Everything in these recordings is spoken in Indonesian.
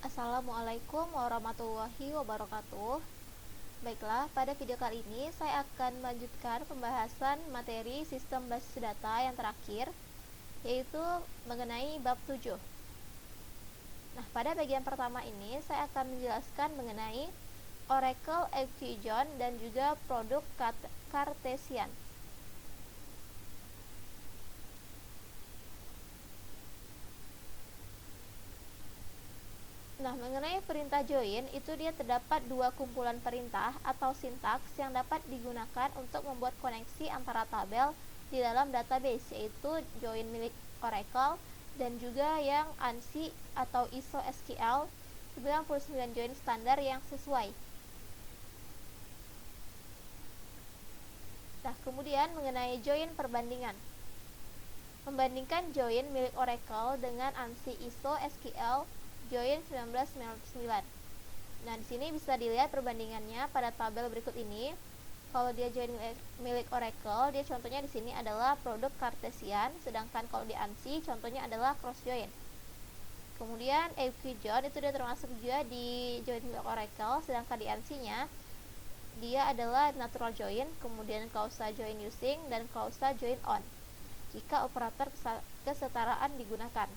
Assalamualaikum warahmatullahi wabarakatuh. Baiklah, pada video kali ini saya akan melanjutkan pembahasan materi sistem basis data yang terakhir, yaitu mengenai bab 7. Nah, pada bagian pertama ini saya akan menjelaskan mengenai Oracle Equation dan juga produk Cartesian. Nah, mengenai perintah join, itu dia terdapat dua kumpulan perintah atau sintaks yang dapat digunakan untuk membuat koneksi antara tabel di dalam database, yaitu join milik Oracle dan juga yang ANSI atau ISO SQL 99 join standar yang sesuai. Nah, kemudian mengenai join perbandingan. Membandingkan join milik Oracle dengan ANSI ISO SQL join 1999. Nah, di sini bisa dilihat perbandingannya pada tabel berikut ini. Kalau dia join milik Oracle, dia contohnya di sini adalah produk Cartesian, sedangkan kalau di ANSI contohnya adalah cross join. Kemudian Equation itu dia termasuk juga di join milik Oracle, sedangkan di ANSI-nya dia adalah natural join, kemudian clause join using dan clause join on jika operator kesetaraan digunakan.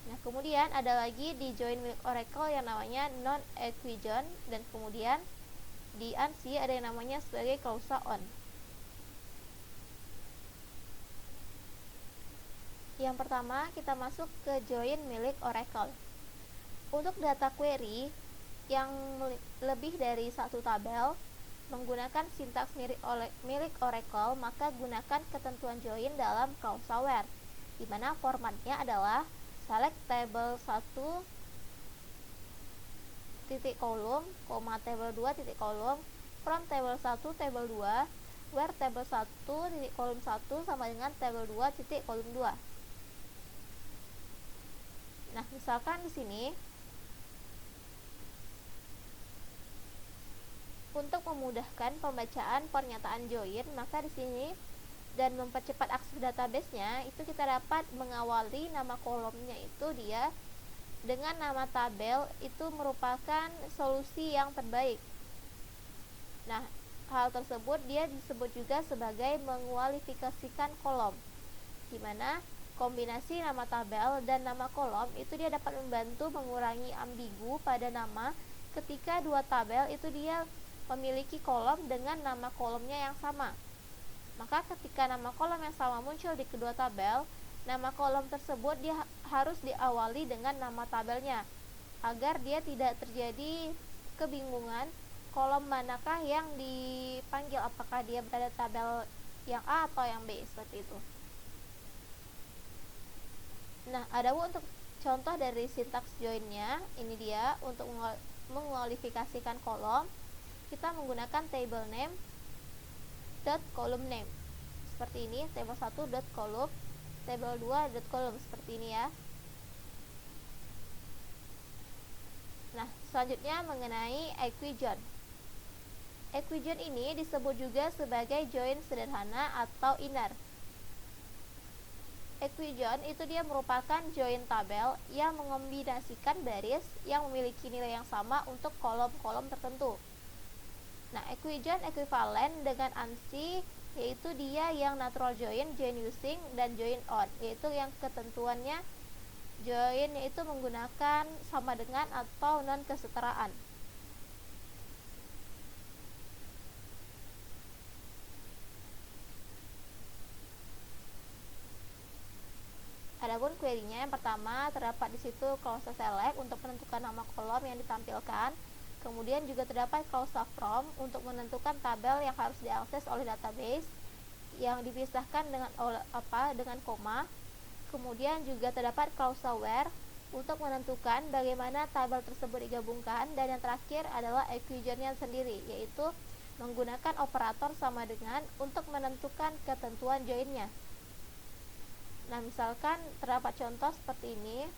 Nah, kemudian ada lagi di join milik Oracle yang namanya non-equation, dan kemudian di ANSI ada yang namanya sebagai clause on. Yang pertama, kita masuk ke join milik Oracle. Untuk data query yang lebih dari satu tabel menggunakan sintaks milik Oracle, maka gunakan ketentuan join dalam clause where, di mana formatnya adalah select table 1 titik kolom, table 2 titik kolom, from table 1 table 2, where table 1 titik kolom 1 sama dengan table 2 titik kolom 2. Nah, misalkan di sini untuk memudahkan pembacaan pernyataan join, maka di sini dan mempercepat akses database-nya, itu kita dapat mengawali nama kolomnya itu dia dengan nama tabel, itu merupakan solusi yang terbaik. Nah, hal tersebut dia disebut juga sebagai mengualifikasikan kolom, di mana kombinasi nama tabel dan nama kolom itu dia dapat membantu mengurangi ambigu pada nama ketika dua tabel itu dia memiliki kolom dengan nama kolomnya yang sama. Maka ketika nama kolom yang sama muncul di kedua tabel, nama kolom tersebut dia harus diawali dengan nama tabelnya, agar dia tidak terjadi kebingungan kolom manakah yang dipanggil, apakah dia berada tabel yang A atau yang B, seperti itu. Nah, ada untuk contoh dari sintaks joinnya, ini dia untuk mengualifikasikan kolom, kita menggunakan table name dot column name seperti ini, table 1 dot column, table 2 dot column, seperti ini ya. Nah, selanjutnya mengenai equation. Equation ini disebut juga sebagai join sederhana atau inner. Equation itu dia merupakan join tabel yang mengombinasikan baris yang memiliki nilai yang sama untuk kolom-kolom tertentu. Nah, equation ekuivalen dengan ANSI, yaitu dia yang natural join, join using, dan join on, yaitu yang ketentuannya join yaitu menggunakan sama dengan atau non kesetaraan. Adapun query-nya yang pertama terdapat di situ clause select untuk menentukan nama kolom yang ditampilkan. Kemudian juga terdapat clause from untuk menentukan tabel yang harus diakses oleh database yang dipisahkan dengan koma. Kemudian juga terdapat clause where untuk menentukan bagaimana tabel tersebut digabungkan, dan yang terakhir adalah equation-nya sendiri, yaitu menggunakan operator sama dengan untuk menentukan ketentuan join-nya. Nah, misalkan terdapat contoh seperti ini,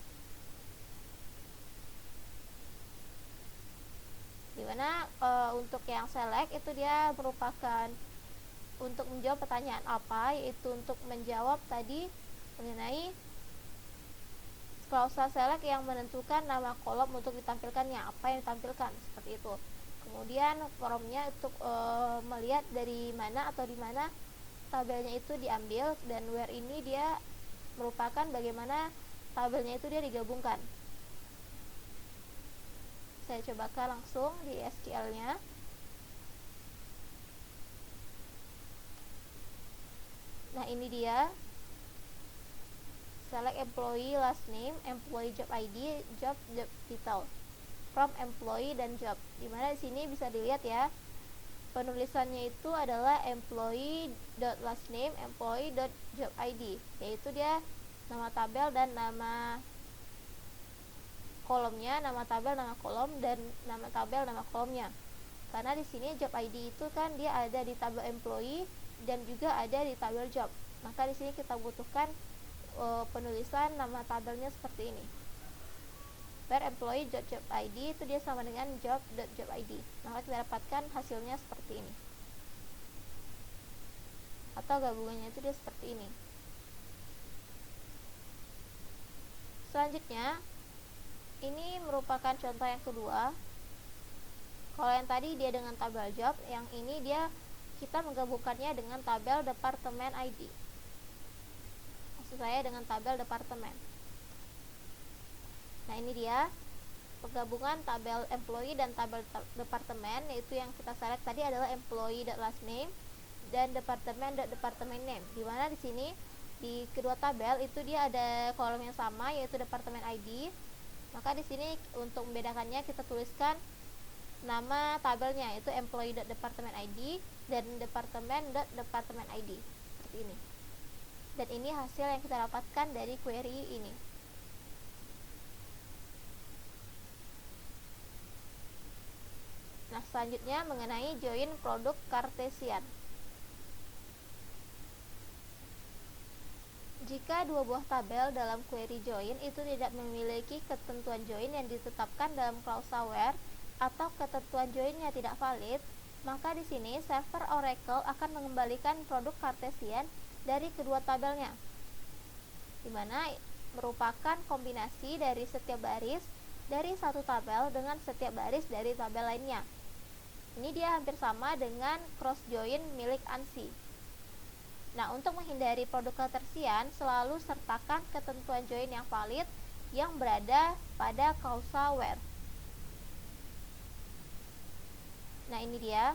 dimana untuk yang select itu dia merupakan untuk menjawab pertanyaan apa, yaitu untuk menjawab tadi mengenai klausa select yang menentukan nama kolom untuk ditampilkannya, apa yang ditampilkan, seperti itu. Kemudian formnya untuk melihat dari mana atau di mana tabelnya itu diambil, dan where ini dia merupakan bagaimana tabelnya itu dia digabungkan. Saya cobakan langsung di SQL-nya. Nah, ini dia select employee last name, employee job ID, job title, from employee dan job. Dimana di sini bisa dilihat ya, penulisannya itu adalah employee.last name, employee.job ID, yaitu dia nama tabel dan nama kolomnya, nama tabel nama kolom, dan nama tabel nama kolomnya. Karena di sini job ID itu kan dia ada di tabel employee dan juga ada di tabel job. Maka di sini kita butuhkan penulisan nama tabelnya seperti ini. Where employee.job ID itu dia sama dengan job.job ID. Maka kita dapatkan hasilnya seperti ini. Atau gabungannya itu dia seperti ini. Selanjutnya, ini merupakan contoh yang kedua. Kalau yang tadi dia dengan tabel job, yang ini dia kita menggabungkannya dengan tabel departemen ID. Maksud saya dengan tabel departemen. Nah, ini dia penggabungan tabel employee dan tabel departemen, yaitu yang kita select tadi adalah employee.last name dan departemen.department name. Di mana di sini di kedua tabel itu dia ada kolom yang sama, yaitu departemen ID. Maka di sini untuk membedakannya kita tuliskan nama tabelnya, yaitu employee.department ID dan departemen.department ID, seperti ini. Dan ini hasil yang kita dapatkan dari query ini. Nah, selanjutnya mengenai join produk Cartesian. Jika dua buah tabel dalam query join itu tidak memiliki ketentuan join yang ditetapkan dalam klausa where atau ketentuan joinnya tidak valid, maka di sini server Oracle akan mengembalikan produk Cartesian dari kedua tabelnya, di mana merupakan kombinasi dari setiap baris dari satu tabel dengan setiap baris dari tabel lainnya. Ini dia hampir sama dengan cross join milik ANSI. Nah, untuk menghindari produk Cartesian, selalu sertakan ketentuan join yang valid yang berada pada klausa where. Nah, ini dia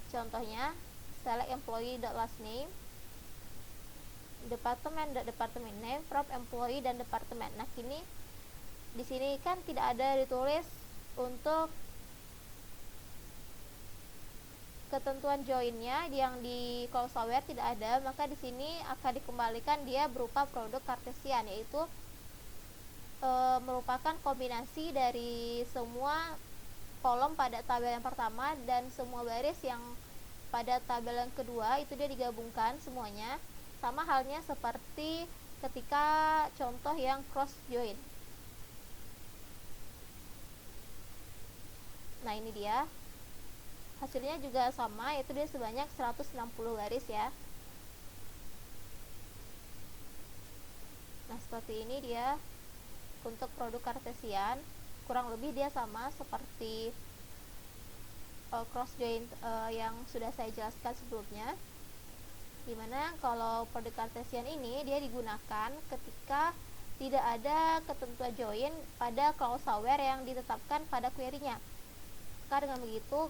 contohnya, select employee.last name, department name, from employee dan departemen. Nah, kini di sini kan tidak ada ditulis untuk ketentuan joinnya yang di klausa where tidak ada, maka di sini akan dikembalikan dia berupa produk Cartesian, yaitu merupakan kombinasi dari semua kolom pada tabel yang pertama dan semua baris yang pada tabel yang kedua, itu dia digabungkan semuanya, sama halnya seperti ketika contoh yang cross join. Nah, ini dia hasilnya juga sama, yaitu dia sebanyak 160 baris ya. Nah, seperti ini dia untuk produk Cartesian, kurang lebih dia sama seperti cross join yang sudah saya jelaskan sebelumnya, dimana kalau produk Cartesian ini dia digunakan ketika tidak ada ketentuan join pada klausa where yang ditetapkan pada query-nya. Maka dengan begitu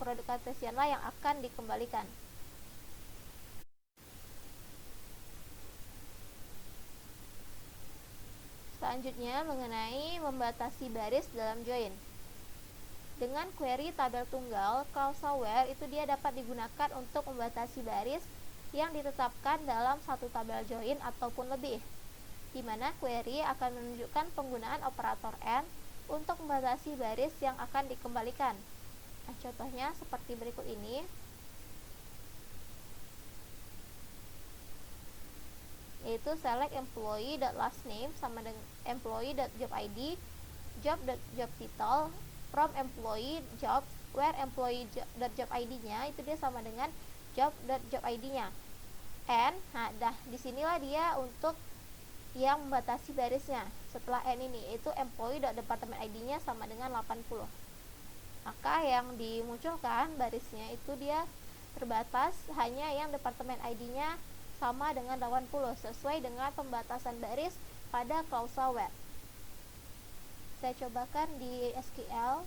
produk Cartesian lah yang akan dikembalikan. Selanjutnya mengenai membatasi baris dalam join. Dengan query tabel tunggal, klausa where itu dia dapat digunakan untuk membatasi baris yang ditetapkan dalam satu tabel join ataupun lebih, di mana query akan menunjukkan penggunaan operator AND untuk membatasi baris yang akan dikembalikan. Nah, contohnya seperti berikut ini, yaitu select employee.last name sama dengan employee.job ID, job.job title, from employee job, where employee.job ID-nya itu dia sama dengan job.job ID-nya. And, nah, disinilah dia untuk yang membatasi barisnya setelah N ini, yaitu employee.department ID-nya sama dengan 80. Maka yang dimunculkan barisnya itu dia terbatas hanya yang departemen ID-nya sama dengan 80 sesuai dengan pembatasan baris pada klausa where. Saya cobakan di SQL.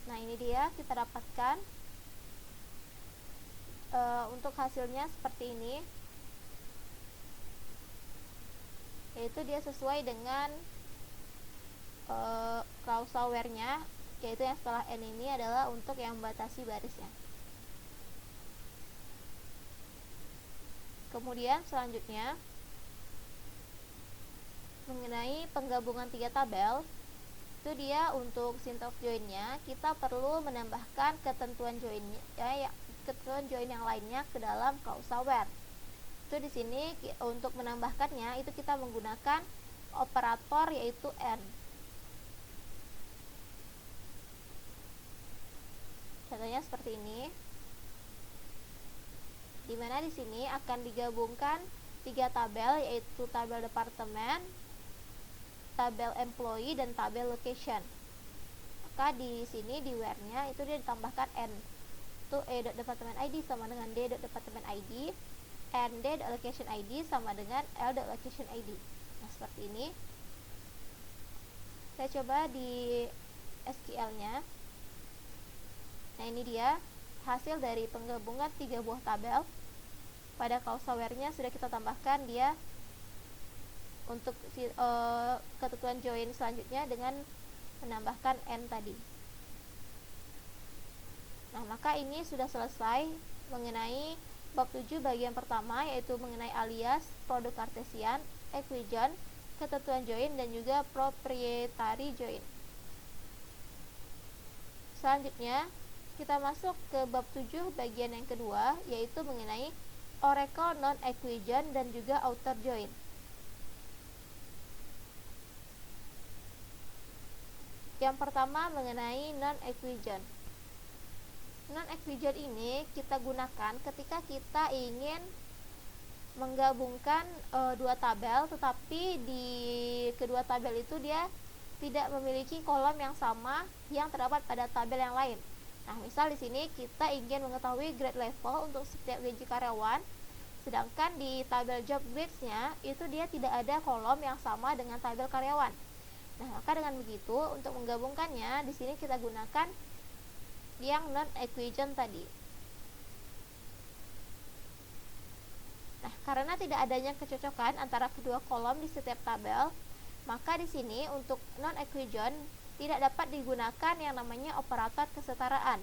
Nah, ini dia kita dapatkan untuk hasilnya seperti ini, yaitu dia sesuai dengan klausa where-nya, yaitu yang setelah N ini adalah untuk yang membatasi barisnya. Kemudian selanjutnya mengenai penggabungan 3 tabel, itu dia untuk syntax join-nya kita perlu menambahkan ketentuan join-nya ketentuan join yang lainnya ke dalam klausa where. Itu di sini untuk menambahkannya itu kita menggunakan operator yaitu AND. Contohnya seperti ini, dimana di sini akan digabungkan 3 tabel, yaitu tabel departemen, tabel employee, dan tabel location. Maka di sini di where-nya itu dia ditambahkan N, itu e.department ID sama dengan d.department ID, and d.location ID sama dengan l.location ID. Nah, seperti ini. Saya coba di SQL-nya. Nah, ini dia hasil dari penggabungan 3 buah tabel. Pada klausa where-nya sudah kita tambahkan dia untuk ketentuan join selanjutnya dengan menambahkan N tadi. Nah, maka ini sudah selesai mengenai bab 7 bagian pertama, yaitu mengenai alias, produk kartesian, equation, ketentuan join, dan juga proprietary join. Selanjutnya kita masuk ke bab 7 bagian yang kedua, yaitu mengenai Oracle non-equation dan juga outer join. Yang pertama mengenai non-equation. Non-equation ini kita gunakan ketika kita ingin menggabungkan dua tabel, tetapi di kedua tabel itu dia tidak memiliki kolom yang sama yang terdapat pada tabel yang lain. Nah, misal di sini kita ingin mengetahui grade level untuk setiap gaji karyawan, sedangkan di tabel job grades-nya itu dia tidak ada kolom yang sama dengan tabel karyawan. Nah, maka dengan begitu untuk menggabungkannya di sini kita gunakan yang non-equation tadi. Nah, karena tidak adanya kecocokan antara kedua kolom di setiap tabel, maka di sini untuk non-equation tidak dapat digunakan yang namanya operator kesetaraan.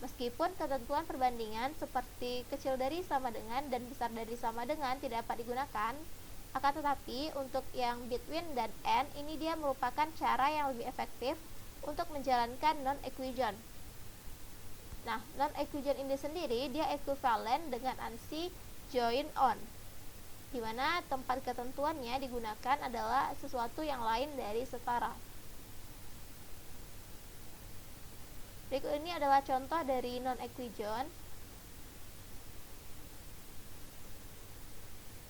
Meskipun ketentuan perbandingan seperti kecil dari sama dengan dan besar dari sama dengan tidak dapat digunakan, akan tetapi untuk yang between dan and ini dia merupakan cara yang lebih efektif untuk menjalankan non-equation. Nah, non-equation ini sendiri dia ekuivalen dengan ANSI join on, di mana tempat ketentuannya digunakan adalah sesuatu yang lain dari setara. Berikut ini adalah contoh dari non-equation,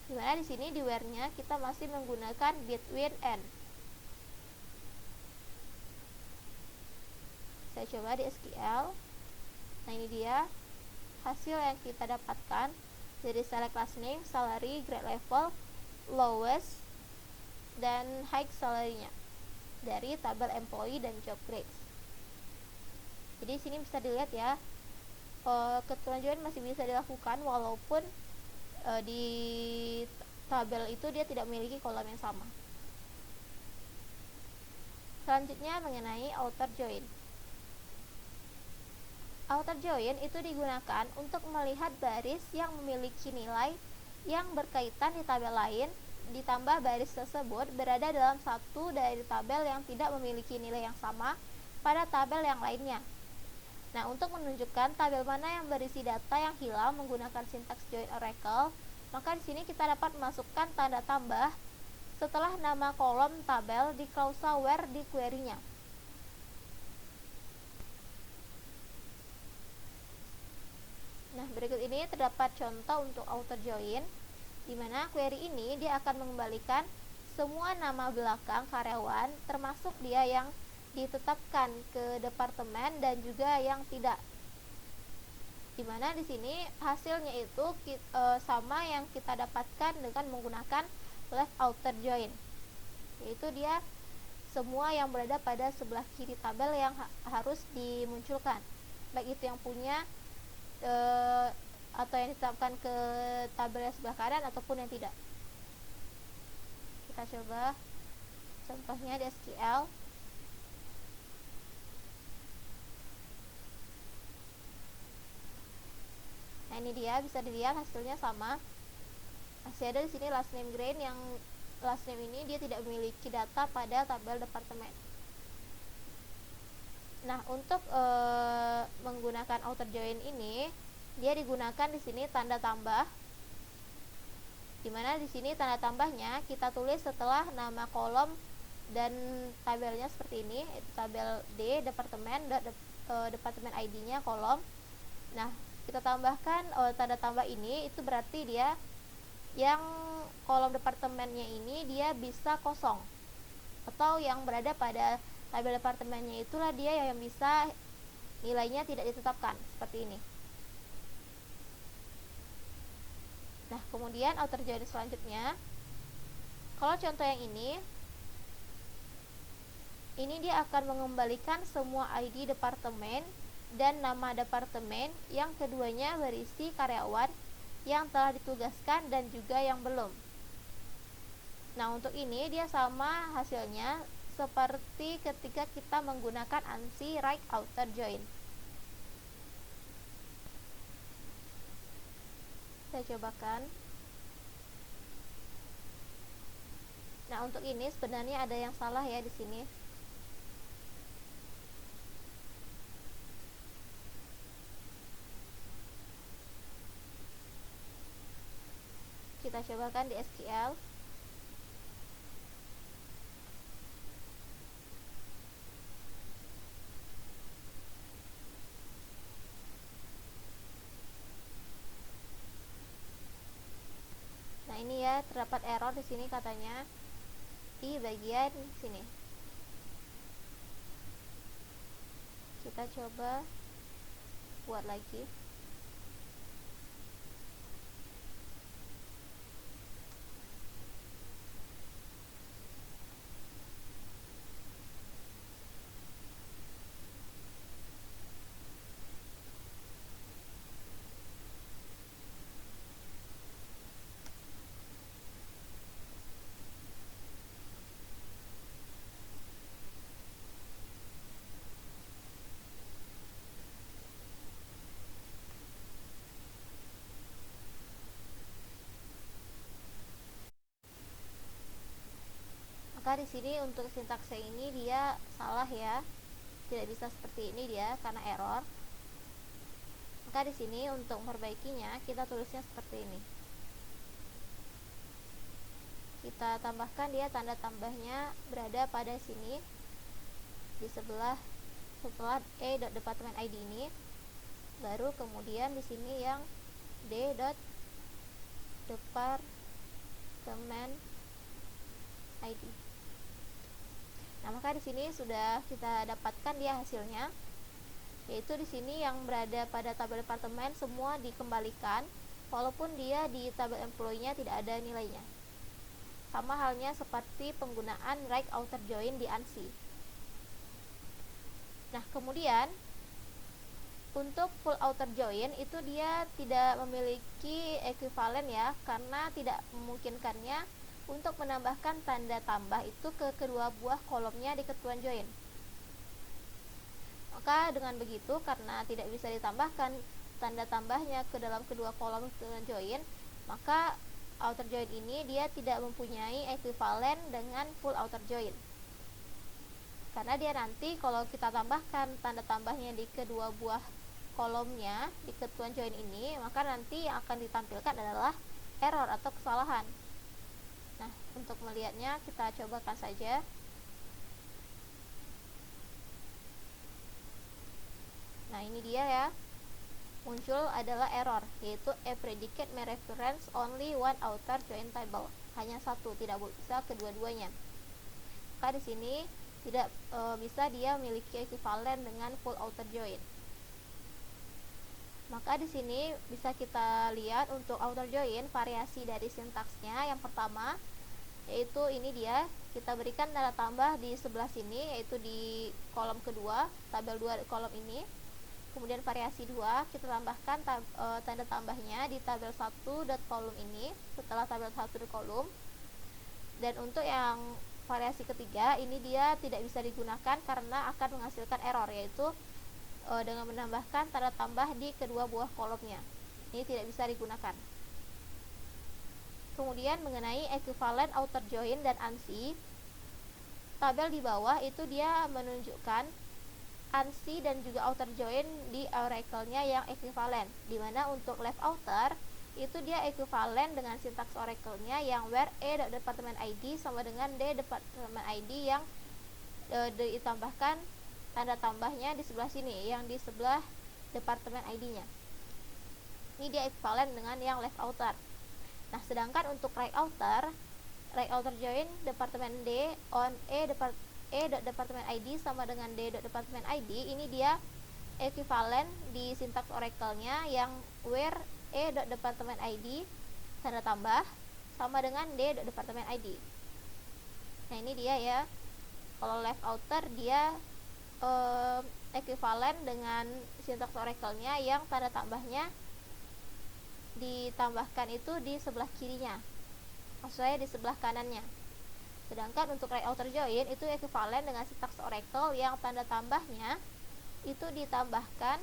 di mana di sini di where-nya kita masih menggunakan between and. Saya coba di SQL. Nah, ini dia hasil yang kita dapatkan dari select class name, salary, grade level, lowest, dan high salary-nya dari tabel employee dan job grades. Jadi di sini bisa dilihat ya, ketentuan join masih bisa dilakukan walaupun di tabel itu dia tidak memiliki kolom yang sama. Selanjutnya mengenai outer join. Outer join itu digunakan untuk melihat baris yang memiliki nilai yang berkaitan di tabel lain, ditambah baris tersebut berada dalam satu dari tabel yang tidak memiliki nilai yang sama pada tabel yang lainnya. Nah, untuk menunjukkan tabel mana yang berisi data yang hilang menggunakan sintaks join Oracle, maka di sini kita dapat memasukkan tanda tambah setelah nama kolom tabel di klausa where di query-nya. Nah, berikut ini terdapat contoh untuk outer join. Dimana query ini dia akan mengembalikan semua nama belakang karyawan, termasuk dia yang ditetapkan ke departemen dan juga yang tidak. Dimana di sini hasilnya itu sama yang kita dapatkan dengan menggunakan left outer join, yaitu dia semua yang berada pada sebelah kiri tabel yang harus dimunculkan, baik itu yang punya atau yang ditetapkan ke tabel yang sebelah kanan ataupun yang tidak. Kita coba contohnya di SQL. Nah, ini dia, bisa dilihat hasilnya sama. Masih ada di sini last name grain, yang last name ini dia tidak memiliki data pada tabel departemen. Nah, untuk menggunakan outer join ini, dia digunakan di sini tanda tambah. Dimana di sini tanda tambahnya kita tulis setelah nama kolom dan tabelnya seperti ini, yaitu tabel D departemen, departemen ID-nya kolom. Nah, kita tambahkan tanda tambah ini, itu berarti dia yang kolom departemennya ini dia bisa kosong, atau yang berada pada tabel departemennya itulah dia yang bisa nilainya tidak ditetapkan, seperti ini. Nah, kemudian outer join selanjutnya, kalau contoh yang ini dia akan mengembalikan semua ID departemen dan nama departemen yang keduanya berisi karyawan yang telah ditugaskan dan juga yang belum. Nah, untuk ini dia sama hasilnya seperti ketika kita menggunakan ANSI right outer join. Saya cobakan. Nah, untuk ini sebenarnya ada yang salah ya di sini. Kita cobakan di SQL. Nah, ini ya, terdapat error di sini katanya di bagian sini. Kita coba buat lagi. Maka di sini untuk sintaksnya ini dia salah ya, tidak bisa seperti ini dia karena error. Maka di sini untuk memperbaikinya kita tulisnya seperti ini. Kita tambahkan dia tanda tambahnya berada pada sini di setelah departemen ID ini, baru kemudian di sini yang departemen ID. Nah, maka di sini sudah kita dapatkan dia hasilnya, yaitu di sini yang berada pada tabel departemen semua dikembalikan, walaupun dia di tabel employee-nya tidak ada nilainya. Sama halnya seperti penggunaan right outer join di ANSI. Nah, kemudian untuk full outer join itu dia tidak memiliki ekuivalen ya, karena tidak memungkinkannya untuk menambahkan tanda tambah itu ke kedua buah kolomnya di ketuan join. Maka dengan begitu, karena tidak bisa ditambahkan tanda tambahnya ke dalam kedua kolom ketuan join, maka outer join ini dia tidak mempunyai ekuivalen dengan full outer join. Karena dia nanti kalau kita tambahkan tanda tambahnya di kedua buah kolomnya di ketuan join ini, maka nanti yang akan ditampilkan adalah error atau kesalahan. Nah, untuk melihatnya kita cobakan saja. Nah, ini dia ya. muncul adalah error, yaitu a predicate may reference only one outer join table. Hanya satu, tidak bisa kedua-duanya. Maka di sini tidak bisa dia memiliki ekuivalen dengan full outer join. Maka di sini bisa kita lihat untuk outer join variasi dari sintaksnya. Yang pertama yaitu ini dia, kita berikan tanda tambah di sebelah sini, yaitu di kolom kedua, tabel 2 kolom ini. Kemudian variasi 2, kita tambahkan tanda tambahnya di tabel 1 dot kolom ini setelah tabel 1 dot kolom. Dan untuk yang variasi ketiga, ini dia tidak bisa digunakan karena akan menghasilkan error, yaitu dengan menambahkan tanda tambah di kedua buah kolomnya. Ini tidak bisa digunakan. Kemudian mengenai equivalent outer join dan ANSI, tabel di bawah itu dia menunjukkan ANSI dan juga outer join di oracle-nya yang ekuivalen, dimana untuk left outer itu dia ekuivalen dengan sintaks oracle-nya yang where a.department ID sama dengan d.department ID yang ditambahkan tanda tambahnya di sebelah sini, yang di sebelah departemen ID-nya. Ini dia ekuivalen dengan yang left outer. Nah, sedangkan untuk right outer join departemen D on departemen ID sama dengan d.departemen ID, ini dia ekuivalen di sintaks oracle-nya yang where a.departemen ID tanda tambah sama dengan d.departemen ID. Nah, ini dia ya. Kalau left outer dia ekuivalen dengan sintaks oracle-nya yang tanda tambahnya ditambahkan itu di sebelah kirinya, maksudnya di sebelah kanannya. Sedangkan untuk right outer join itu ekuivalen dengan sintaks oracle yang tanda tambahnya itu ditambahkan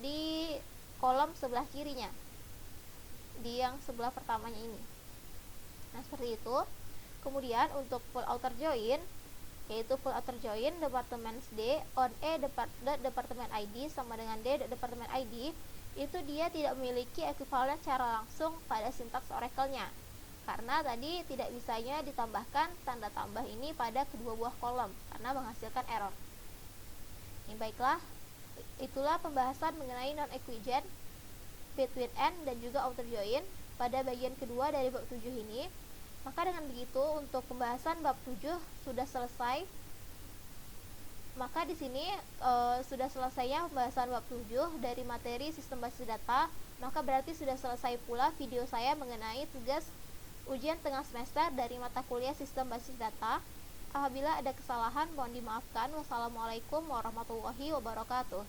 di kolom sebelah kirinya, di yang sebelah pertamanya ini. Nah, seperti itu. Kemudian untuk full outer join, yaitu full outer join department D on department ID sama dengan d.department ID, itu dia tidak memiliki ekuivalen secara langsung pada sintaks oracle-nya, karena tadi tidak bisanya ditambahkan tanda tambah ini pada kedua buah kolom karena menghasilkan error. Ini baiklah, itulah pembahasan mengenai non-equivalent between and dan juga outer join pada bagian kedua dari bab 7 ini. Maka dengan begitu untuk pembahasan bab 7 sudah selesai. Maka di sini sudah selesainya pembahasan bab 7 dari materi sistem basis data. Maka berarti sudah selesai pula video saya mengenai tugas ujian tengah semester dari mata kuliah sistem basis data. Apabila ada kesalahan mohon dimaafkan. Wassalamualaikum warahmatullahi wabarakatuh.